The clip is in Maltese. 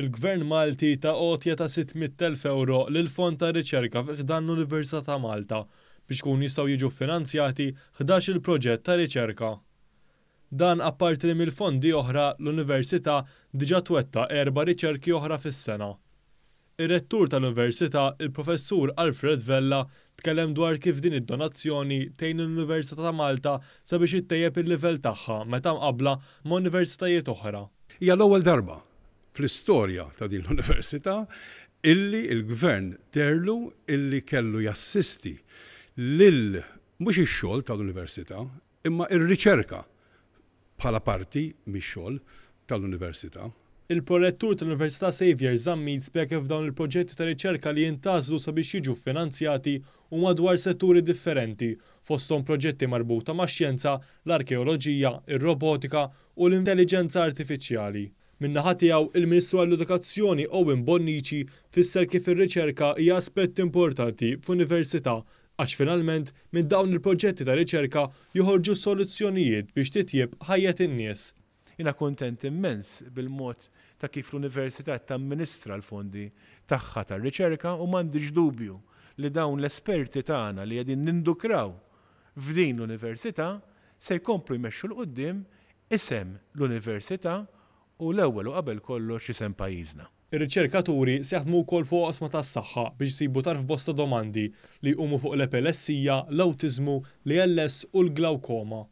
Il-Gvern Malti ta' għotja ta' 600,000 euro lil fond ta' riċerka f'dan l-Università ta' Malta biex kun jistgħu jiġu finanzjati 11 il-proġett ta' riċerka. Dan apparti li mill-fondi oħra l-Università diġà twetta 4 riċerki oħra fis-sena. Ir-rettur tal-Università, il-Professur Alfred Vella, tkellem dwar kif din id-donazzjoni tgħin l-Università ta' Malta sabiex ittejjeb il-livell tagħha meta mqabbla ma' universitajiet oħra. Hija l-ewwel darba fl-istorja ta' din l-Università illi il-Gvern terlu illi kellu jassisti lil mhux ix-xogħol tal-Università imma ir-riċerka bħala parti mix-xogħol tal-Università. Il-prorettur tal-Università Xavier Zammit spjega kif dawn il-proġetti ta' riċerka li jintażlu sabiex jiġu finanzjati huma dwar setturi differenti, fosthom proġetti marbuta max-xjenza, l-arkeoloġija, ir-robotika u l-intelligenza artifiċjali. Min-naħa tiegħu il-Ministru għall-Edukazzjoni Owen Bonnici fisser kif ir-riċerka hija aspett importanti f'università għax finalment minn dawn il-proġetti ta' riċerka joħorġu soluzzjonijiet biex titjieb ħajja in-nies. Jina kontent immens bil-mod ta' kif l-Università tamministra l-fondi tagħha tar-riċerka u m'għandix dubju li dawn l-esperti tagħna li qegħdin nindukraw f'din l-Università se jkomplu jmexxu l qudiem isem l-Università u l-ewwel u qabel kollox isem pajjiżna. Ir-riċerkaturi se jaħdmu wkoll fuq oqsma tas-saħħa biex jsibu tarf bosta domandi li jqumu fuq l-epilessija, l-awtiżmu, l-ALS u l-glawkoma.